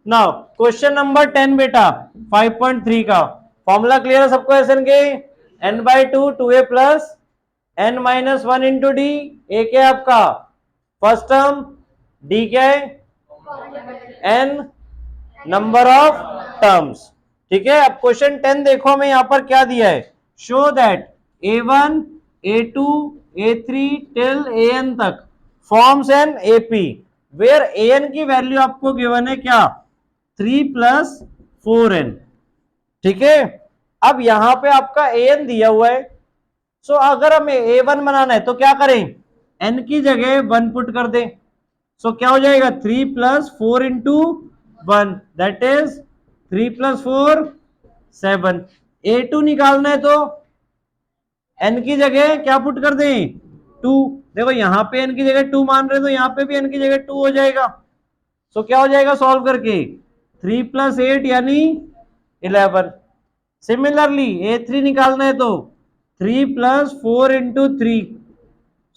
Now question number 10 बेटा 5.3 का formula clear है सबको एसएन के n/2 2a plus n minus 1 into D. A क्या है आपका फर्स्ट टर्म, डी क्या है n नंबर ऑफ टर्म्स। ठीक है, अब क्वेश्चन 10 देखो हमें यहां पर क्या दिया है। Show that a1 a2 a3 till an तक forms an AP where an की वैल्यू आपको गिवन है क्या 3 प्लस 4n। ठीक है, अब यहां पे आपका an दिया हुआ है। सो अगर हमें a1 बनाना है तो क्या करें, n की जगह 1 पुट कर दें। सो क्या हो जाएगा 3 plus 4 into 1 that is 3 plus 4 7। a2 निकालना है तो n की जगह क्या पुट कर दें 2। देखो यहां पे n की जगह 2 मान रहे तो यहां पे भी n की जगह 2 हो जाएगा। सो क्या हो जाएगा सॉल्व करके 3 प्लस 8 यानी 11। सिमिलरली a3 निकालना है तो 3 प्लस 4 इंटू 3।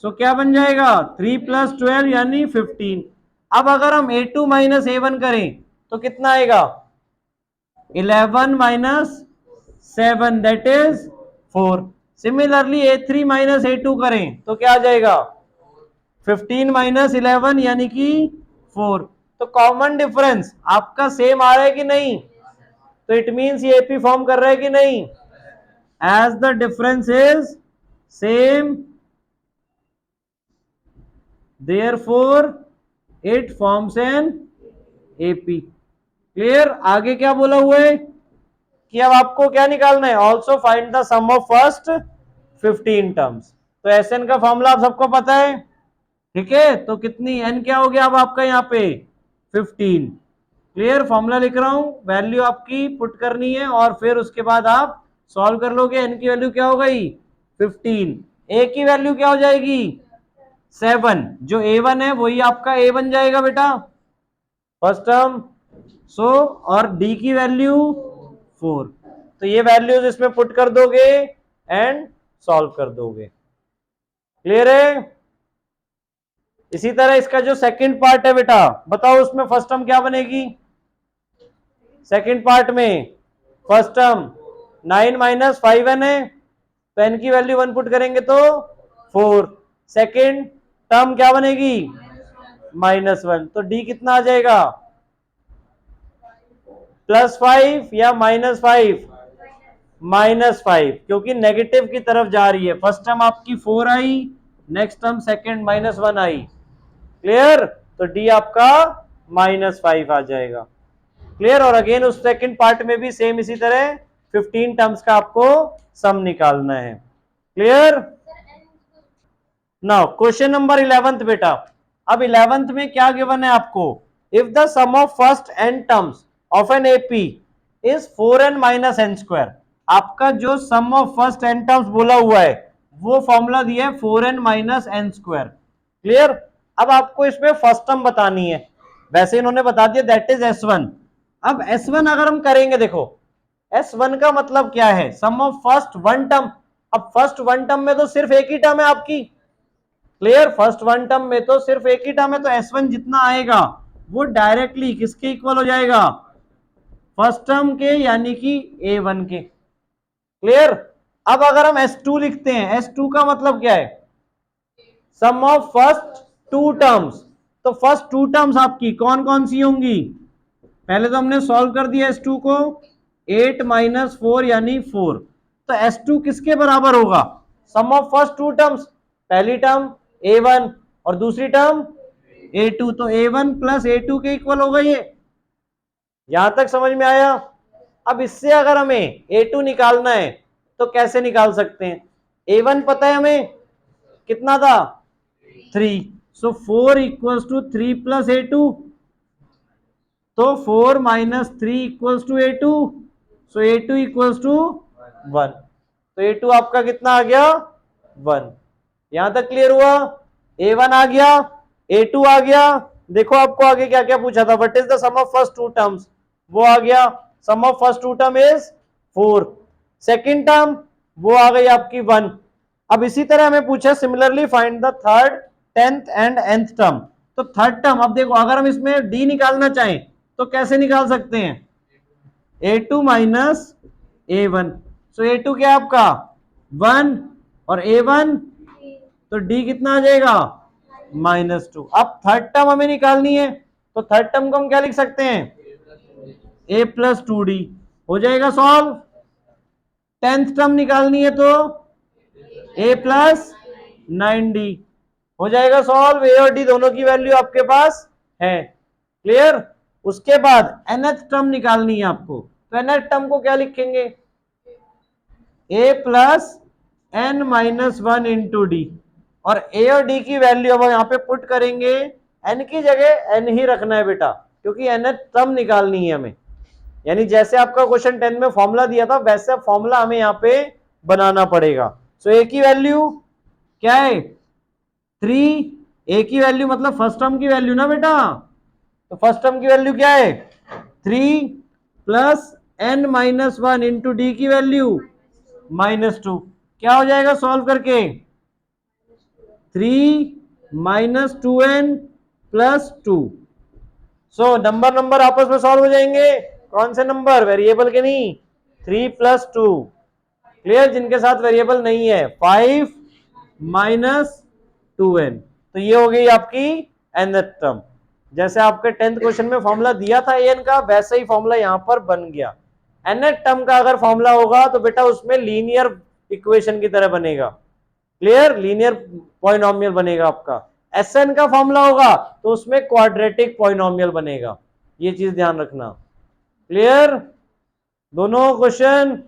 सो क्या बन जाएगा 3 प्लस 12 यानी 15। अब अगर हम a2 माइनस a1 करें तो कितना आएगा 11 minus 7 that is 4। Similarly a3 minus a2 करें तो क्या आ जाएगा 15 माइनस 11 यानी कि 4। तो कॉमन डिफरेंस आपका सेम आ रहा है कि नहीं, तो इट मींस ये एपी फॉर्म कर रहा है कि नहीं। As the difference is same therefore it forms an AP. Clear. आगे क्या बोला हुआ है कि अब आपको क्या निकालना है, also find the sum of first 15 terms. तो एसएन का फॉर्मूला आप सबको पता है। ठीक है, तो कितनी एन क्या हो गया अब आपका यहाँ पे 15। क्लियर, फॉर्मूला लिख रहा हूं, वैल्यू आपकी पुट करनी है और फिर उसके बाद आप सॉल्व कर लोगे। एन की वैल्यू क्या हो गई 15, ए की वैल्यू क्या हो जाएगी 7, जो a1 है वही आपका a बन जाएगा बेटा फर्स्ट टर्म। सो और डी की वैल्यू 4। तो ये वैल्यूज इसमें पुट कर दोगे एंड सॉल्व कर दोगे। क्लियर है। इसी तरह इसका जो सेकंड पार्ट है बेटा बताओ उसमें फर्स्ट टर्म क्या बनेगी। सेकंड पार्ट में फर्स्ट टर्म 9 माइनस 5n है तो n की वैल्यू 1 पुट करेंगे तो 4। सेकंड टर्म क्या बनेगी -1, तो डी कितना आ जाएगा +5 या -5, -5 क्योंकि नेगेटिव की तरफ जा रही है। फर्स्ट टर्म आपकी 4 आई, नेक्स्ट टर्म सेकंड -1 आई। क्लियर, तो डी आपका -5 आ जाएगा। क्लियर, और अगेन उस सेकंड पार्ट में भी सेम इसी तरह 15 टर्म्स का आपको सम निकालना है। क्लियर। नाउ क्वेश्चन नंबर 11 बेटा, अब 11 में क्या गिवन है आपको, if the sum of first n terms of an AP is 4n minus n square. आपका जो sum of first n terms बोला हुआ है वो फॉर्मूला दिया है 4n minus n square. Clear, अब आपको इसमें फर्स्ट टर्म बतानी है, वैसे इन्होंने बता दिया दैट इज s1। अब s1 अगर हम करेंगे, देखो s1 का मतलब क्या है सम ऑफ फर्स्ट वन टर्म। अब फर्स्ट वन टर्म में तो सिर्फ एक ही टर्म है आपकी। क्लियर, फर्स्ट वन टर्म में तो सिर्फ एक ही टर्म है तो s1 जितना आएगा वो डायरेक्टली किसके इक्वल हो जाएगा फर्स्ट टर्म के यानी कि a1 के। क्लियर, अब अगर हम s2 लिखते हैं, s2 का मतलब क्या है सम ऑफ फर्स्ट टू टर्म्स। तो फर्स्ट टू टर्म्स आपकी कौन कौन सी होंगी, पहले तो हमने सॉल्व कर दिया s2 को 8 माइनस 4 यानी 4। तो s2 किसके बराबर होगा सम ऑफ फर्स्ट टू टर्म्स, पहली टर्म a1 और दूसरी टर्म a2, तो a1 प्लस a2 के इक्वल होगा ये। यहां तक समझ में आया। अब इससे अगर हमें a2 निकालना है तो कैसे निकाल सकते हैं, a1 पता है हमें कितना था 3, सो 4 इक्वल्स टू 3 प्लस a2, तो 4 minus 3 equals to a2, so a2 equals to 1। तो a2 आपका कितना आ गया 1। यहां तक क्लियर हुआ, a1 आ गया, a2 आ गया। देखो आपको आगे क्या क्या पूछा था, what is the sum of first two terms, वो आ गया, sum of first two term is 4। Second term वो आ गई आपकी 1। अब इसी तरह हमें पूछा similarly find the third, 10th and nth term. तो थर्ड टर्म, अब देखो अगर हम इसमें d निकालना चाहें तो कैसे निकाल सकते हैं, A2 माइनस A1। सो A2 क्या आपका 1 और A1, तो D कितना आ जाएगा -2। अब थर्ड टर्म हमें निकालनी है, तो थर्ड टर्म को हम क्या लिख सकते हैं, A प्लस 2D हो जाएगा सॉल्व। टेंथ टर्म निकालनी है तो A प्लस 9D हो जाएगा सॉल्व। A और D दोनों की वैल्यू आपके पास है, क्लियर। उसके बाद nth टर्म निकालनी है आपको, तो nth टर्म को क्या लिखेंगे, A plus n minus 1 into D, और A और D की वैल्यू अब यहाँ पे पुट करेंगे, n की जगह n ही रखना है बेटा, क्योंकि nth टर्म निकालनी है हमें। यानी जैसे आपका क्वेश्चन 10 में फॉर्मूला दिया था वैसे फॉर्मूला हमें यहाँ पे बनाना पड़ेगा। सो A की वैल्यू क्या है 3, A की वैल्यू मतलब फर्स्ट टर्म की वैल्यू ना बेटा, तो फर्स्ट टर्म की वैल्यू क्या है 3 plus n minus 1 into D की वैल्यू -2। क्या हो जाएगा सॉल्व करके 3 minus 2n plus 2। So number आपस में सॉल्व हो जाएंगे, कौन से नंबर, वेरिएबल के नहीं, 3 प्लस 2, क्लियर। जिनके साथ वेरिएबल नहीं है 5 माइनस 2n, तो ये हो गई आपकी nth टर्म। जैसे आपके 10th क्वेश्चन में फॉर्मूला दिया था an का, वैसे ही फॉर्मूला यहां पर बन गया। nth टर्म का अगर फॉर्मूला होगा तो बेटा उसमें लीनियर इक्वेशन की तरह बनेगा, क्लियर, लीनियर पॉलिनोमियल बनेगा आपका। Sn का फॉर्मूला होगा तो उसमें क्वाड्रेटिक पॉलिनोमियल बनेगा, ये चीज ध्यान रखना, क्लियर दोनों question.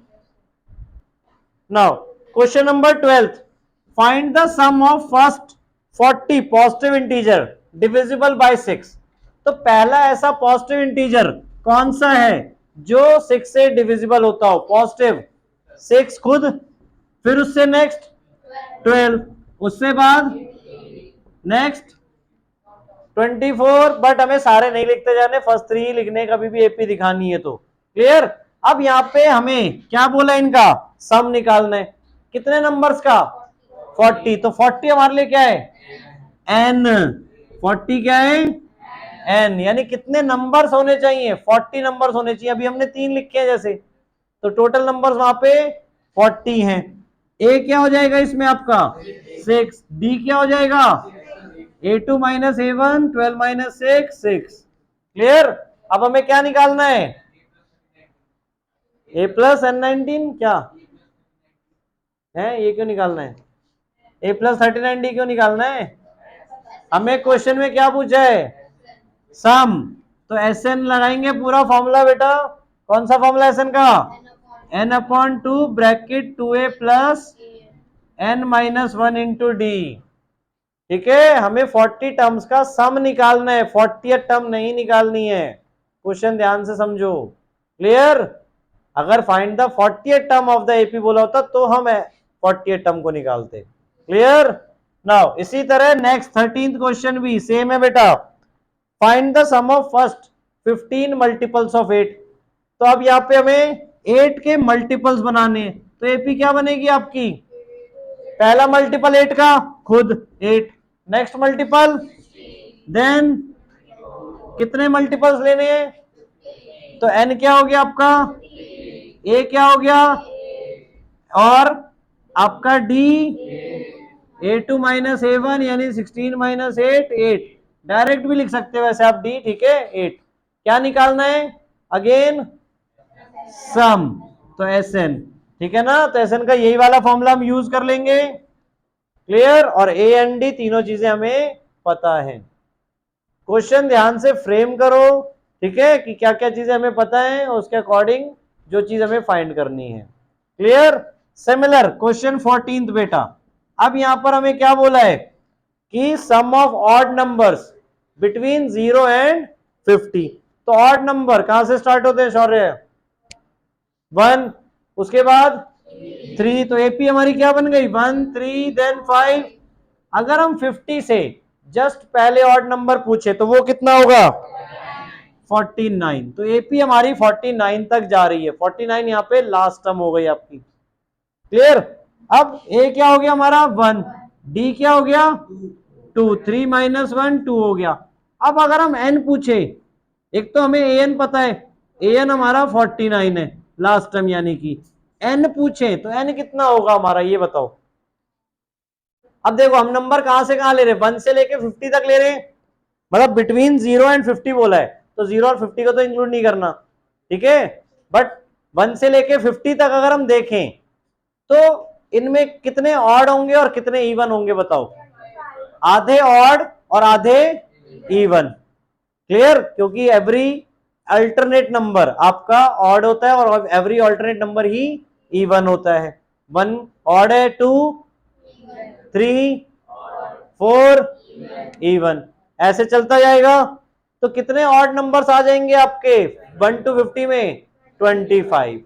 Now question number 12, find the sum of first 40 positive integer divisible by 6। तो पहला ऐसा पॉजिटिव इंटीजर कौन सा है जो 6 से डिविजिबल होता हो, पॉजिटिव 6 खुद, फिर उससे नेक्स्ट 12, उससे बाद नेक्स्ट 24, बट हमें सारे नहीं लिखते जाने, फर्स्ट 3 लिखने, कभी भी एपी दिखानी है तो, क्लियर। अब यहाँ पे हमें क्या बोला, इनका सम निकालना है, कितने नंबर्स का 40, तो 40 हमारे लिए क्या है n, 40 क्या है n, यानी कितने नंबर्स होने चाहिए 40 नंबर्स होने चाहिए। अभी हमने 3 लिखे हैं जैसे, तो टोटल नंबर्स वहां पे 40 हैं। a क्या हो जाएगा इसमें आपका 6, d क्या हो जाएगा A2 minus A1, 12 minus 6, clear. अब हमें क्या निकालना है, A प्लस N19, क्या है ये क्यों निकालना है, A प्लस 39D क्यों निकालना है, हमें क्वेश्चन में क्या पूछा है सम, तो Sn लगाएंगे पूरा फॉर्मूला बेटा, कौन सा फॉर्मूला Sn का, n/2 bracket 2a plus n minus 1 into D, ठीक है। हमें 40 टर्म्स का सम निकालना है, 40th टर्म नहीं निकालनी है, क्वेश्चन ध्यान से समझो, क्लियर। अगर find the 40th term of the AP बोला होता तो हम 40th टर्म को निकालते, क्लियर। नाउ इसी तरह नेक्स्ट 13th क्वेश्चन भी सेम है बेटा, find the sum of first 15 multiples of 8। तो अब यहाँ पे हमें 8 के मल्टीपल्स बनाने हैं, तो एपी क्या बनेगी आपकी, पहला मल्टीपल 8 का खुद 8, नेक्स्ट मल्टीपल, देन कितने मल्टीपल्स लेने हैं, तो n क्या हो गया आपका, a क्या हो गया, और आपका d A2 माइनस A1 यानी 16 माइनस 8, 8 डायरेक्ट भी लिख सकते हो वैसे आप d, ठीक है 8। क्या निकालना है अगेन सम, तो Sn, ठीक है ना, तो Sn का यही वाला फॉर्मूला हम यूज कर लेंगे, क्लियर। और A एंड D तीनों चीजें हमें पता है, क्वेश्चन ध्यान से फ्रेम करो, ठीक है, कि क्या क्या चीजें हमें पता है, उसके अकॉर्डिंग जो चीज हमें फाइंड करनी है, क्लियर। सिमिलर क्वेश्चन 14th बेटा, अब यहां पर हमें क्या बोला है कि sum of odd numbers between 0 and 50। तो ऑड नंबर कहां से स्टार्ट होते हैं शौर्य, 1, उसके बाद 3, तो एपी हमारी क्या बन गई 1, 3 देन 5। अगर हम 50 से जस्ट पहले ऑड नंबर पूछे तो वो कितना होगा 49, तो एपी हमारी 49 तक जा रही है, 49 यहाँ पे लास्ट टर्म हो गई आपकी, क्लियर। अब ए क्या हो गया हमारा 1, डी क्या हो गया 2, 3 माइनस 1 2 हो गया। अब अगर हम एन पूछे एक तो हमें an पता है, an हमारा 49 है लास्ट टर्म, यानी कि n पूछे तो n कितना होगा हमारा, ये बताओ। अब देखो हम नंबर कहां से कहां ले रहे हैं, 1 से लेके 50 तक ले रहे हैं, मतलब बिटवीन 0 एंड 50 बोला है, तो 0 और 50 को तो इंक्लूड नहीं करना, ठीक है। बट 1 से लेके 50 तक अगर हम देखें तो इनमें कितने ऑड होंगे और कितने इवन होंगे बताओ। आधे ऑड और आधे इवन, क्लियर, क्योंकि एवरी अल्टरनेट नंबर आपका ऑड होता है और एवरी अल्टरनेट नंबर ही इवन होता है। 1 ऑड है, 2 3 4 इवन, ऐसे चलता जाएगा। तो कितने ऑड नंबर्स आ जाएंगे आपके 1 to 50 में, 25,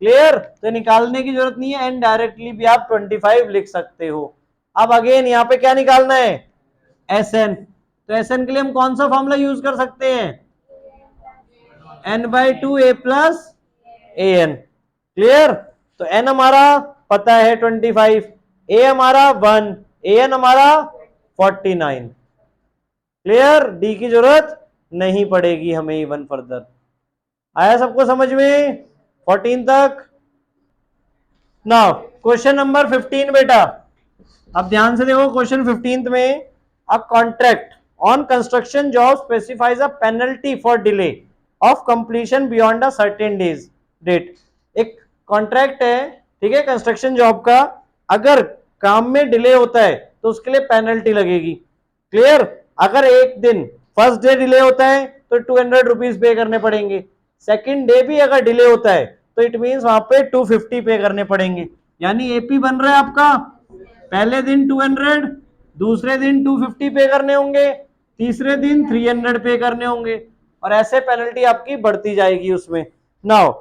क्लियर। तो निकालने की जरूरत नहीं है, एंड डायरेक्टली भी आप 25 लिख सकते हो। अब अगेन यहाँ पे क्या निकालना है, एस एन। तो एस एन के लिए हम कौन सा फॉर्मूला यूज कर सकते हैं, n/2 a plus a n, clear. तो n हमारा पता है 25, a हमारा 1, ए एन हमारा 49, क्लियर। डी की जरूरत नहीं पड़ेगी हमें इवन फर्दर। आया सबको समझ में 14 तक। नाउ क्वेश्चन नंबर 15 बेटा, अब ध्यान से देखो क्वेश्चन 15 में, a contract on construction job specifies a penalty for delay of completion beyond a certain days date. एक कॉन्ट्रैक्ट है, ठीक है, कंस्ट्रक्शन जॉब का, अगर काम में डिले होता है तो उसके लिए पेनल्टी लगेगी, क्लियर। अगर एक दिन फर्स्ट डे डिले होता है तो 200 रुपीज पे करने पड़ेंगे, सेकंड डे भी अगर डिले होता है तो इट मींस वहां पे 250 पे करने पड़ेंगे। यानी एपी बन रहा है आपका, पहले दिन 200, दूसरे दिन 250 पे करने होंगे, तीसरे दिन 300 पे करने होंगे, और ऐसे पेनल्टी आपकी बढ़ती जाएगी उसमें। नाउ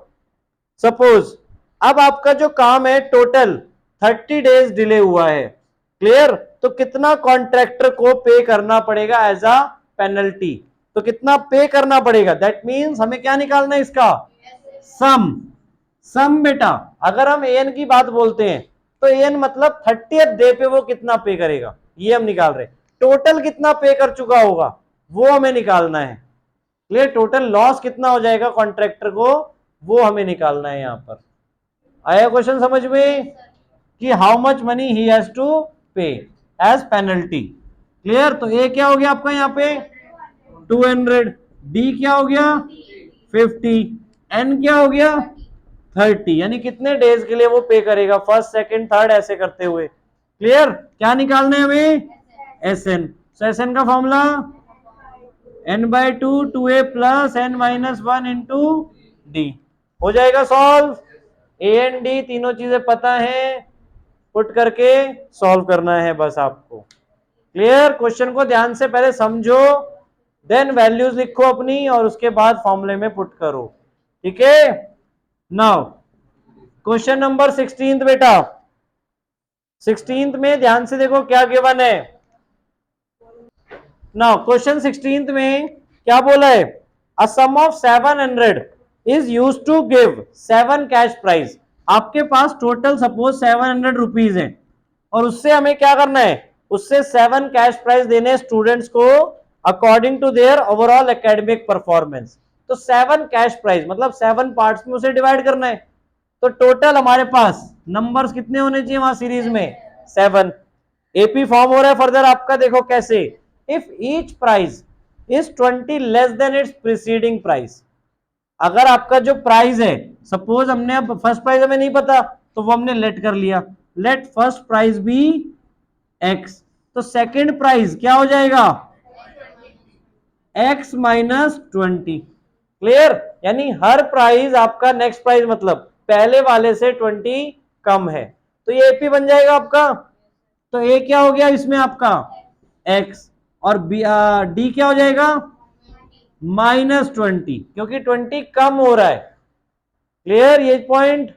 सपोज अब आपका जो काम है टोटल 30 डेज डिले हुआ है, क्लियर, तो कितना कॉन्ट्रैक्टर को पे करना पड़ेगा एज अ पेनल्टी, तो कितना पे करना पड़ेगा, दैट मींस हमें क्या निकालना है इसका सम। सम बेटा, अगर हम एन की बात बोलते हैं तो एन मतलब 30th डे पे वो कितना पे करेगा, ये हम निकाल रहे हैं। टोटल कितना पे कर चुका होगा वो हमें निकालना है, क्लियर। टोटल लॉस कितना हो जाएगा कॉन्ट्रैक्टर को, वो हमें निकालना है यहां पर। आया क्वेश्चन समझ में कि how much money he has to pay as penalty, clear. तो ए क्या हो गया आपका यहाँ पे 200, डी क्या हो गया 50, एन क्या हो गया 30, यानी कितने डेज के लिए वो पे करेगा, फर्स्ट सेकंड थर्ड ऐसे करते हुए, क्लियर। क्या निकालने हमें एस एन। सो एस एन का formula n/2 2a plus n-1 into D, हो जाएगा सॉल्व। ए एंड डी तीनों चीजें पता है, पुट करके सॉल्व करना है बस आपको, क्लियर। क्वेश्चन को ध्यान से पहले समझो, देन वैल्यूज लिखो अपनी और उसके बाद फॉर्मूले में पुट करो, ठीक है। नाउ क्वेश्चन नंबर 16 बेटा, 16 में ध्यान से देखो क्या गिवन है। नाउ क्वेश्चन 16 में क्या बोला है, a sum of 700 is use to give 7 cash prize. आपके पास टोटल सपोज 700 रुपीज है और उससे हमें क्या करना है, उससे 7 कैश प्राइज देने स्टूडेंट्स को according to their overall academic performance. तो 7 कैश प्राइज मतलब 7 पार्ट्स में उसे डिवाइड करना है। तो टोटल हमारे पास नंबर्स कितने होने चाहिए वहां सीरीज में 7। एपी फॉर्म हो रहा है फर्दर आपका, देखो कैसे, if each price is 20 less than it's preceding price. अगर आपका जो प्राइस है, सपोज हमने अब फर्स्ट प्राइस हमें नहीं पता तो वो हमने लेट कर लिया, let first price be x, तो सेकंड प्राइस क्या हो जाएगा x माइनस 20, क्लियर। यानी हर प्राइस आपका नेक्स्ट प्राइस मतलब पहले वाले से 20 कम है, तो ये एपी बन जाएगा आपका। तो ए क्या हो गया इसमें आपका x, और डी क्या हो जाएगा -20, क्योंकि 20 कम हो रहा है, क्लियर ये पॉइंट।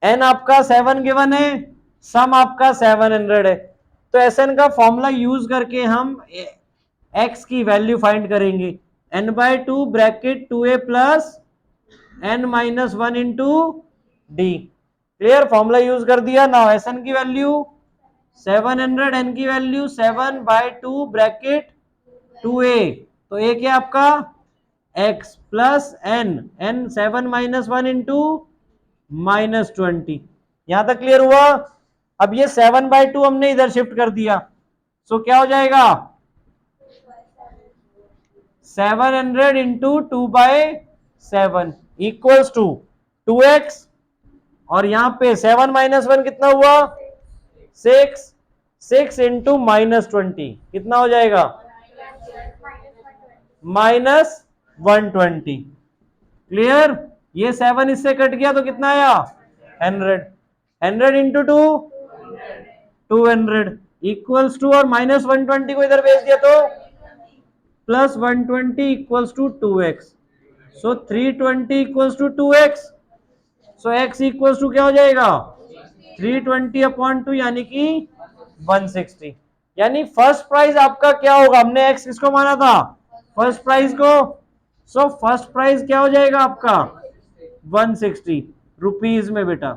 एन आपका 7 गिवन है, सम आपका 700 है, तो एस एन का फॉर्मूला यूज करके हम एक्स की वैल्यू फाइंड करेंगे, n/2 bracket 2a plus n-1 into d, clear. Formula use कर दिया। नाउ एस एन की वैल्यू 700, एन की वैल्यू 7/2 ब्रैकेट 2a, तो a क्या आपका x plus n, n 7 minus 1 into -20। यहां तक क्लियर हुआ? अब ये 7/2 हमने इधर शिफ्ट कर दिया, सो क्या हो जाएगा 700 इंटू 2/7 इक्वल्स टू 2x, और यहां पे 7 माइनस 1 कितना हुआ 6, 6 इंटू -20 कितना हो जाएगा -120। क्लियर? ये 7 इससे कट गया तो कितना आया 100, 100 इंटू 2 200 इक्वल्स टू, और -120 को इधर भेज दिया तो +120 equals to 2x, so 320 equals to 2x, so x equals to क्या हो जाएगा 320/2 यानी कि 160। यानी फर्स्ट प्राइस आपका क्या होगा, हमने x किसको माना था फर्स्ट प्राइस को, सो फर्स्ट प्राइस क्या हो जाएगा आपका 160 रुपीज में बेटा।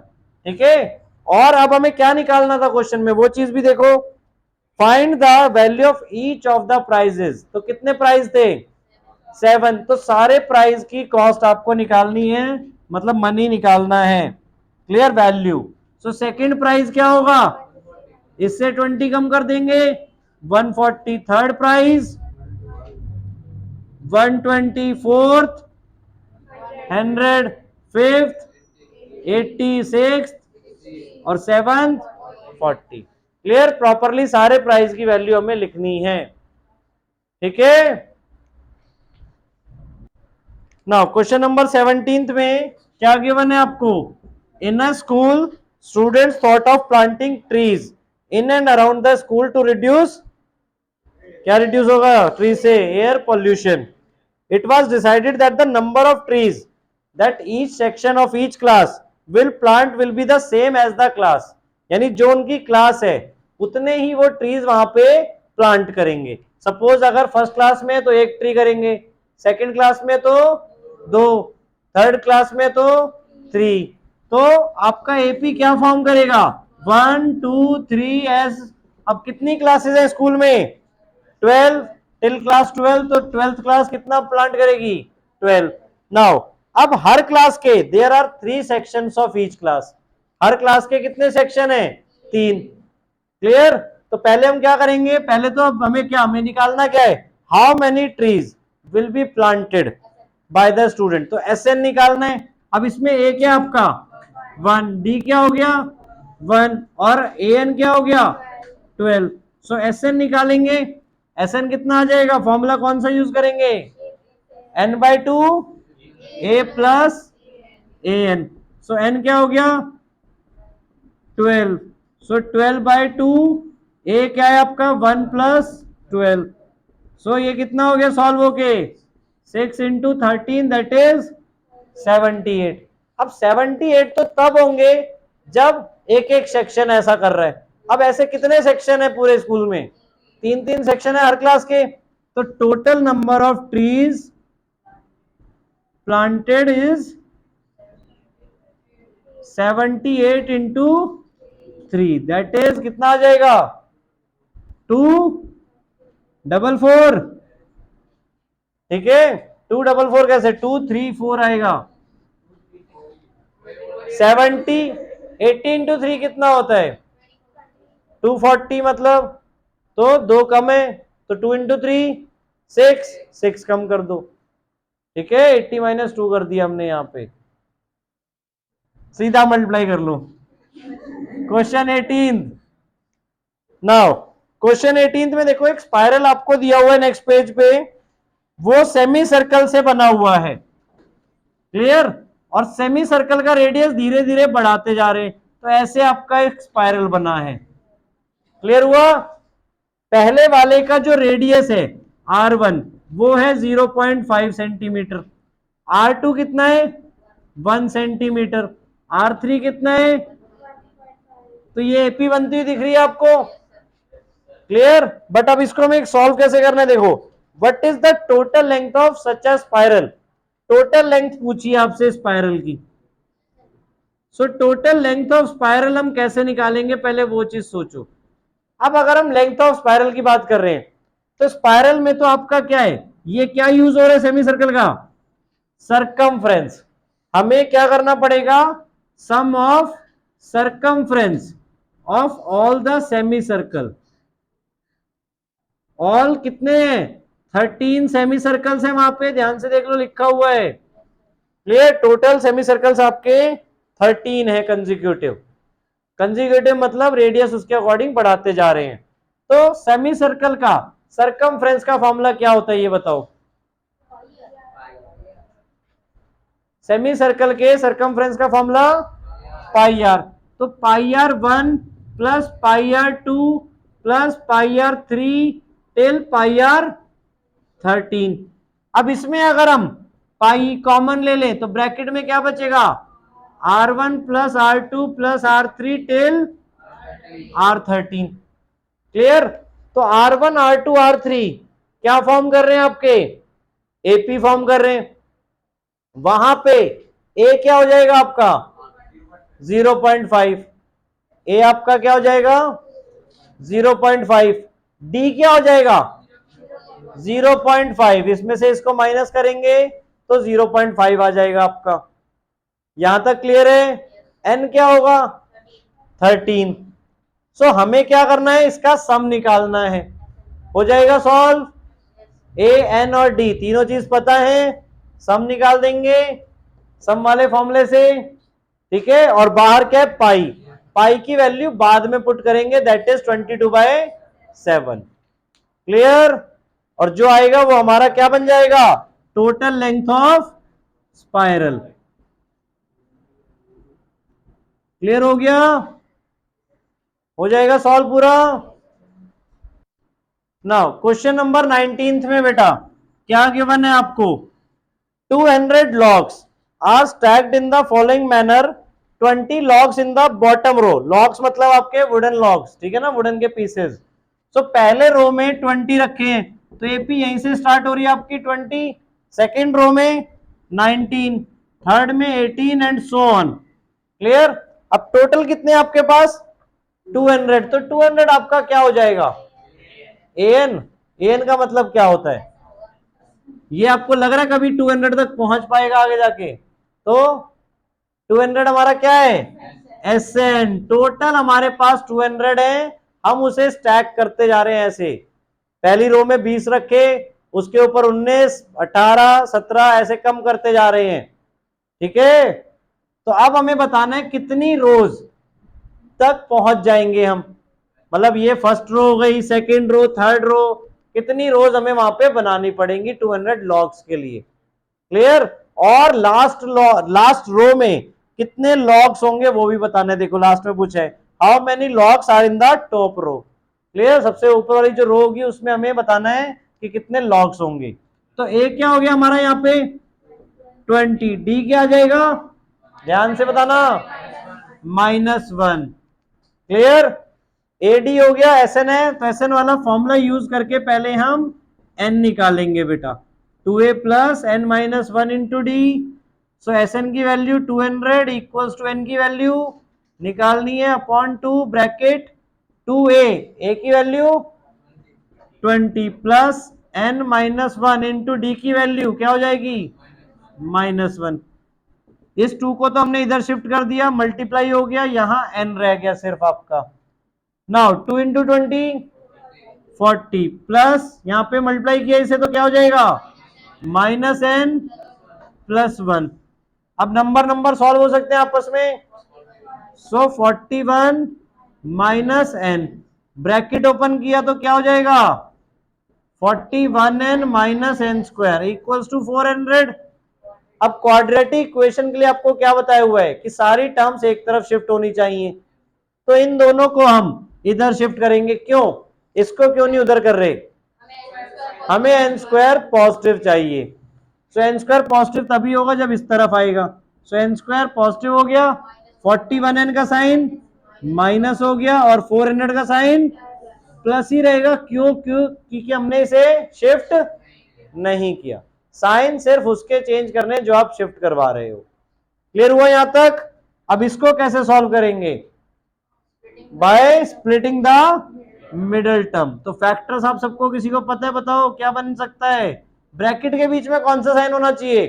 ठीक है, और अब हमें क्या निकालना था क्वेश्चन में वो चीज भी देखो, find the value of each of the prizes. तो कितने प्राइस थे 7, तो सारे प्राइस की कॉस्ट आपको निकालनी है, मतलब मनी निकालना है। Clear? Value. So second price क्या होगा, इससे 20 कम कर देंगे 140, third price 120, fourth 100, fifth 80, sixth और सेवंथ 40। क्लियर? प्रॉपरली सारे प्राइस की वैल्यू हमें लिखनी है। ठीक है, नाउ क्वेश्चन नंबर 17 में क्या गिवन है आपको, in a school students thought of planting trees in and around the school to reduce, क्या रिड्यूस होगा ट्री से, air pollution. It was decided that the number of trees that each section of each class will plant will be the same as the class, यानी जो उनकी class है उतने ही वो trees वहां पे प्लांट करेंगे। सपोज अगर फर्स्ट क्लास में तो 1 ट्री करेंगे, सेकंड क्लास में तो 2, थर्ड क्लास में तो 3, तो आपका एपी क्या फॉर्म करेगा 1 2 3 एस। अब कितनी क्लासेस है स्कूल में 12, टिल क्लास 12, तो 12th क्लास कितना प्लांट करेगी 12। नाउ अब हर क्लास के there are 3 sections of each class, हर क्लास के कितने सेक्शन है 3। क्लियर? तो पहले हम क्या करेंगे, पहले तो अब हमें क्या, हमें निकालना क्या है, how many trees will be planted by the student, तो एसएन निकालना है। अब इसमें ए क्या आपका 1, डी क्या हो गया 1, और ए एन क्या हो गया 12, सो एसएन निकालेंगे। एसएन कितना आ जाएगा, फॉर्मूला कौन सा यूज करेंगे n/2 a plus a n, so n क्या हो गया 12, सो 12/2, ए क्या है आपका 1 प्लस 12, सो ये कितना हो गया सॉल्व होके 6 इंटू 13 दैट इज 78। अब 78 तो तब होंगे जब एक एक सेक्शन ऐसा कर रहा है। अब ऐसे कितने सेक्शन है पूरे स्कूल में, 3 सेक्शन है हर क्लास के, तो total number of trees planted is 78 into 3 that is कितना आ जाएगा 244। ठीक है, 244 कैसे 234 आएगा 70, 80 इंटू 3 कितना होता है 240, मतलब तो 2 कम है तो 2 इंटू 3 6 कम कर दो। ठीक है, 80 माइनस 2 कर दिया हमने यहां पे, सीधा मल्टीप्लाई कर लो। क्वेश्चन 18, नाउ क्वेश्चन 18 में देखो एक स्पाइरल आपको दिया हुआ है नेक्स्ट पेज पे, वो सेमी सर्कल से बना हुआ है। क्लियर? और सेमी सर्कल का रेडियस धीरे धीरे बढ़ाते जा रहे हैं, तो ऐसे आपका एक स्पाइरल बना है। क्लियर हुआ? पहले वाले का जो रेडियस है R1 वो है 0.5 सेंटीमीटर, R2 कितना है 1 सेंटीमीटर, R3 कितना है, तो ये एपी बनती हुई दिख रही है आपको। क्लियर? बट अब इसको हमें सॉल्व कैसे करना है, देखो what is the total length of such a spiral, total length पूछिए आपसे स्पाइरल की। So total length of spiral हम कैसे निकालेंगे, पहले वो चीज सोचो। अब अगर हम लेंथ ऑफ स्पाइरल की बात कर रहे हैं तो स्पाइरल में तो आपका क्या है, ये क्या यूज हो रहा है सेमी सर्कल का सरकमफ्रेंस, हमें क्या करना पड़ेगा, sum of circumference of all the semi circle. All कितने हैं, 13 सेमी सर्कल्स हैं वहां पे, ध्यान से देख लो लिखा हुआ है। क्लियर, टोटल सेमी सर्कल्स आपके 13 है कंजिक्यूटिव। कंजिक्यूटिव मतलब रेडियस उसके अकॉर्डिंग बढ़ाते जा रहे हैं। तो सेमी सर्कल का सरकमफ्रेंस का फॉर्मूला क्या होता है ये बताओ। सेमी सर्कल के सरकमफ्रेंस का फॉर्मूला पाई आर। तो pi R 1 plus pi R 2 plus pi R 3 till pi R 13। अब इसमें अगर हम पाई कॉमन ले लें तो ब्रैकेट में क्या बचेगा, R1 plus R2 plus R3 till R13। Clear, तो R1 R2 R3 क्या फॉर्म कर रहे हैं आपके, एपी फॉर्म कर रहे हैं। वहां पे ए क्या हो जाएगा आपका 0.5, ए आपका क्या हो जाएगा 0.5, डी क्या हो जाएगा 0.5, इसमें से इसको माइनस करेंगे तो 0.5 आ जाएगा आपका। यहां तक क्लियर है, एन क्या होगा 13। सो हमें क्या करना है, इसका सम निकालना है, हो जाएगा सॉल्व। ए एन और डी तीनों चीज पता है, सम निकाल देंगे सम वाले फॉर्मूले से, ठीक है। और बाहर क्या है पाई, पाई की वैल्यू बाद में पुट करेंगे, दैट इज 22/7। क्लियर, और जो आएगा वो हमारा क्या बन जाएगा, total length of spiral. Clear हो गया, हो जाएगा सॉल्व पूरा। नाउ क्वेश्चन नंबर 19 में बेटा क्या गिवन है आपको, 200 logs are stacked in the following manner, 20 logs in the bottom row। logs मतलब आपके वुडन logs, ठीक है ना, वुडन के पीसेस। सो पहले रो में 20 रखे हैं, तो एपी यहीं से स्टार्ट हो रही है आपकी 20, सेकेंड रो में 19, थर्ड में 18 एंड सो ऑन। क्लियर, अब टोटल कितने आपके पास 200, तो 200 आपका क्या हो जाएगा एन। एन का मतलब क्या होता है, ये आपको लग रहा है कभी 200 तक पहुंच पाएगा आगे जाके, तो 200 हमारा क्या है एस एन। टोटल हमारे पास 200 है, हम उसे स्टैक करते जा रहे हैं ऐसे, पहली रो में 20 रखे, उसके ऊपर 19 18 17 ऐसे कम करते जा रहे हैं, ठीक है। तो अब हमें बताना है कितनी रोज तक पहुंच जाएंगे हम, मतलब ये फर्स्ट रो हो गई, सेकेंड रो, थर्ड रो, कितनी रोज हमें वहां पे बनानी पड़ेंगी 200 लॉग्स के लिए। क्लियर, और लास्ट रो में कितने लॉग्स होंगे वो भी बताना है। देखो लास्ट में पूछा है how many logs are in the top row. Clear, सबसे ऊपर वाली जो रो होगी उसमें हमें बताना है कि कितने लॉग्स होंगे। तो ए क्या हो गया हमारा यहाँ पे 20, डी क्या आ जाएगा, ध्यान से बताना -1। क्लियर, एडी हो गया, एस एन है, तो एस एन वाला फॉर्मूला यूज करके पहले हम एन निकालेंगे बेटा, 2a plus N minus 1 into D. So S N की वैल्यू 200 इक्वल्स टू एन की वैल्यू निकालनी है अपॉन 2 ब्रैकेट 2a, ए की value 20 plus N minus 1 into D की वैल्यू क्या हो जाएगी -1। इस 2 को तो हमने इधर शिफ्ट कर दिया, मल्टीप्लाई हो गया, यहां एन रह गया सिर्फ आपका। नाउ 2 इंटू 20 40 प्लस यहां पे मल्टीप्लाई किया इसे तो क्या हो जाएगा -n प्लस 1। अब नंबर सॉल्व हो सकते हैं आपस में, so 41 minus n, bracket open किया तो क्या हो जाएगा 41n minus n square equals to 400। अब क्वाड्रेटिक इक्वेशन के लिए आपको क्या बताया हुआ है कि सारी टर्म्स एक तरफ शिफ्ट होनी चाहिए, तो इन दोनों को हम इधर शिफ्ट करेंगे। क्यों, इसको क्यों नहीं उधर कर रहे, हमें एन स्क्वायर पॉजिटिव चाहिए। सो एन स्क्वायर पॉजिटिव तभी होगा जब इस तरफ आएगा। सो एन स्क्वायर पॉजिटिव हो गया, 41n का साइन माइनस हो गया और 400 का साइन प्लस ही रहेगा। क्यों, क्योंकि हमने इसे शिफ्ट नहीं किया, साइन सिर्फ उसके चेंज करने जो आप शिफ्ट करवा रहे हो। क्लियर हुआ यहां तक। अब इसको कैसे सॉल्व करेंगे, by splitting the middle term. तो फैक्टर्स आप सबको किसी को पता है, बताओ क्या बन सकता है, ब्रैकेट के बीच में कौन सा साइन होना चाहिए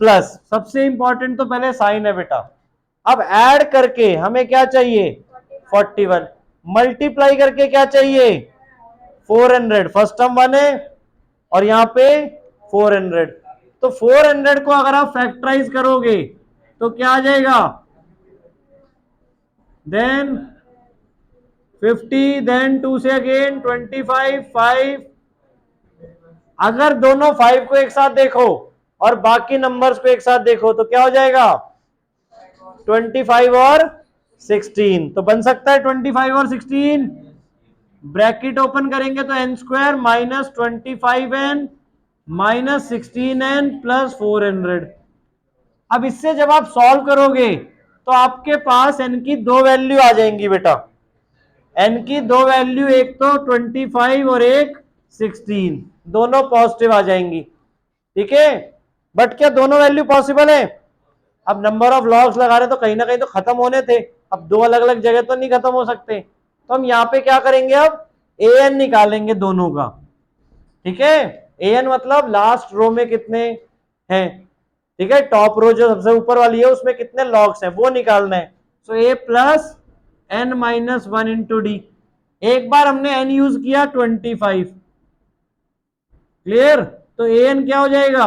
प्लस, सबसे इंपॉर्टेंट तो पहले साइन है बेटा। अब ऐड करके हमें क्या चाहिए 41, मल्टीप्लाई करके क्या चाहिए 400, फर्स्ट टर्म 1 है और यहां पे 400, तो 400 को अगर आप फैक्टराइज करोगे तो क्या आ जाएगा, देन 50, देन 2 से अगेन 25, 5, अगर दोनों 5 को एक साथ देखो और बाकी नंबर्स को एक साथ देखो तो क्या हो जाएगा 25 और 16, तो बन सकता है 25 और 16, ब्रैकेट ओपन करेंगे तो n square minus 25n minus 16n plus 400। अब इससे जब आप सॉल्व करोगे तो आपके पास n की दो वैल्यू आ जाएंगी बेटा, n की दो वैल्यू, एक तो 25 और एक 16, दोनों पॉजिटिव आ जाएंगी, ठीक है। बट क्या दोनों वैल्यू पॉसिबल है, अब नंबर ऑफ लॉग्स लगा रहे तो कहीं ना कहीं तो खत्म होने थे, अब दो अलग अलग जगह तो नहीं खत्म हो सकते, तो हम यहां पे क्या करेंगे, अब an निकालेंगे दोनों का, ठीक है। an मतलब लास्ट रो में कितने हैं, ठीक है, टॉप रो जो सबसे ऊपर वाली है उसमें कितने लॉग्स हैं वो निकालना है, सो a plus n minus 1 into D, एक बार हमने n यूज किया 25, क्लियर, तो an क्या हो जाएगा,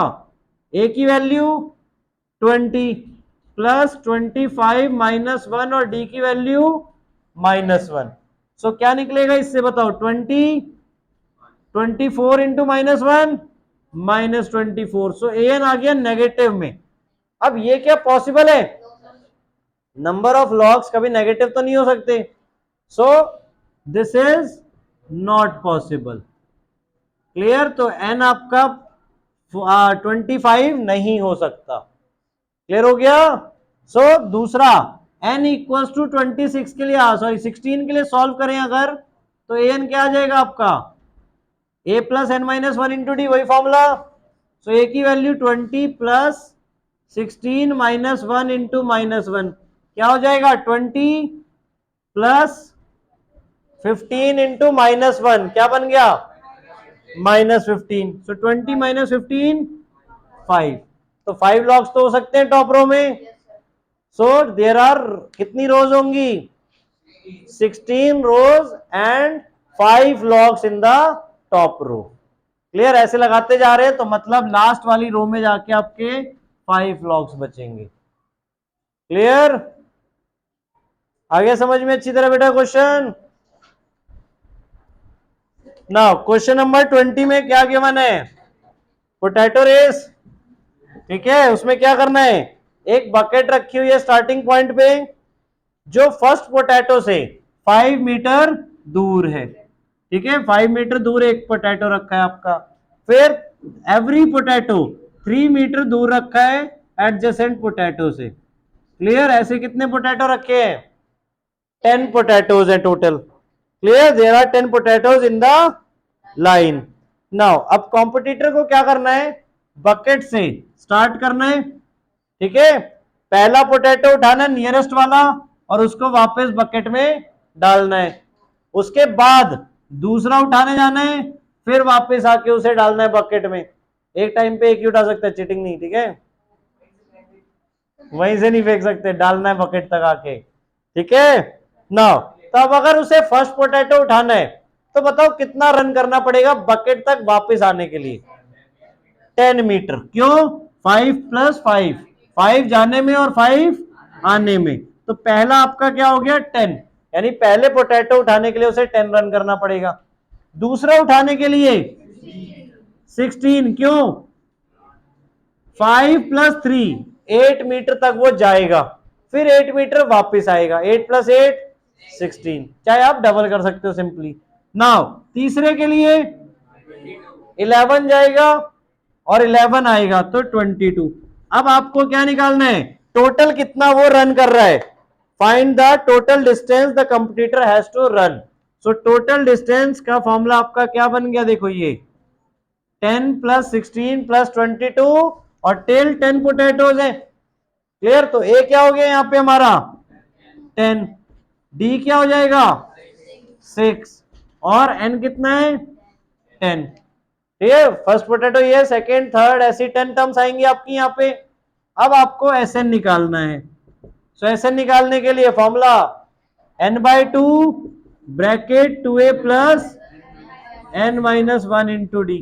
a की वैल्यू 20 प्लस 25 माइनस 1 और d की वैल्यू -1, सो क्या निकलेगा इससे बताओ 20, 24 इंटू -1 -24, सो an आ गया नेगेटिव में। अब ये क्या पॉसिबल है, नंबर ऑफ लॉग्स कभी नेगेटिव तो नहीं हो सकते, so this is not possible, clear, तो n आपका 25 नहीं हो सकता, क्लियर हो गया। सो दूसरा n इक्वल्स टू 26 के लिए, सॉरी 16 के लिए सॉल्व करें अगर, तो an क्या आ जाएगा आपका a plus N minus 1 into d, वही फॉर्मूला, सो a की वैल्यू 20 प्लस 16 माइनस 1 इंटू -1, क्या हो जाएगा 20 प्लस 15 इंटू -1, क्या बन गया -15, सो 20 माइनस 15 5, तो 5 लॉग्स तो हो सकते हैं टॉप रो में, सो देयर आर कितनी रोज होंगी 16 rows and 5 logs in the top row, clear, ऐसे लगाते जा रहे हैं तो मतलब लास्ट वाली रो में जाके आपके 5 लॉग्स बचेंगे, क्लियर, आगे समझ में अच्छी तरह बेटा क्वेश्चन। नाउ क्वेश्चन नंबर 20 में क्या गिवन है, पोटैटो रेस, ठीक है, उसमें क्या करना है, एक बकेट रखी हुई है स्टार्टिंग पॉइंट पे जो फर्स्ट पोटैटो से 5 मीटर दूर है, ठीक है, 5 मीटर दूर एक पोटैटो रखा है आपका, फिर एवरी पोटैटो 3 मीटर दूर रखा है एडजेसेंट पोटैटो से, क्लियर, ऐसे कितने पोटैटो रखे हैं 10 पोटैटोज है total, clear, there are 10 potatoes in the line. Now अब कॉम्पिटिटर को क्या करना है, बकेट से स्टार्ट करना है, ठीक है, पहला पोटैटो उठाना नियरेस्ट वाला और उसको वापस बकेट में डालना है, उसके बाद दूसरा उठाने जाना है, फिर वापस आके उसे डालना है बकेट में, एक टाइम पे एक ही उठा सकते हैं, चीटिंग नहीं, ठीक है, वहीं से नहीं फेंक सकते, डालना है बकेट तक आके, ठीक है। नाउ तो अब अगर उसे फर्स्ट पोटैटो उठाना है तो बताओ कितना रन करना पड़ेगा बकेट तक वापस आने के लिए 10 मीटर, क्यों 5 प्लस 5, 5 जाने में और 5 आने में, तो पहला आपका क्या हो गया 10, यानी पहले पोटैटो उठाने के लिए उसे 10 रन करना पड़ेगा, दूसरा उठाने के लिए 16, क्यों 5 प्लस 3, 8 मीटर तक वो जाएगा, फिर 8 मीटर वापस आएगा, 8 प्लस 8 16, चाहे आप डबल कर सकते हो सिंपली। नाउ तीसरे के लिए 11 जाएगा और 11 आएगा तो 22, अब आपको क्या निकालना है, टोटल कितना वो रन कर रहा है, find the total distance the competitor has to run, so total distance का फॉर्मूला आपका क्या बन गया, देखो ये 10 प्लस 16 प्लस 22 और टेल 10 पोटैटोज है, क्लियर, तो ए क्या हो गया यहाँ पे हमारा 10, डी क्या हो जाएगा 6 और एन कितना है 10, ठीक है, फर्स्ट पोटैटो ये, सेकेंड थर्ड ऐसी 10 टर्म्स आएंगी आपकी यहाँ पे, अब आपको Sn निकालना है। सो Sn निकालने के लिए formula n/2 bracket 2a plus n-1 into D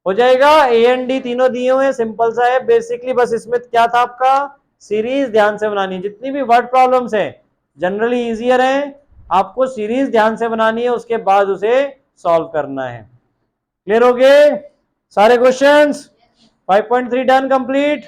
हो जाएगा। ए एंड डी तीनों दिए हुए हैं, सिंपल सा है बेसिकली। बस इसमें क्या था आपका, सीरीज ध्यान से बनानी है। जितनी भी वर्ड प्रॉब्लम्स है जनरली इजियर है, आपको सीरीज ध्यान से बनानी है, उसके बाद उसे सॉल्व करना है। क्लियर हो गए सारे क्वेश्चंस? 5.3 done complete.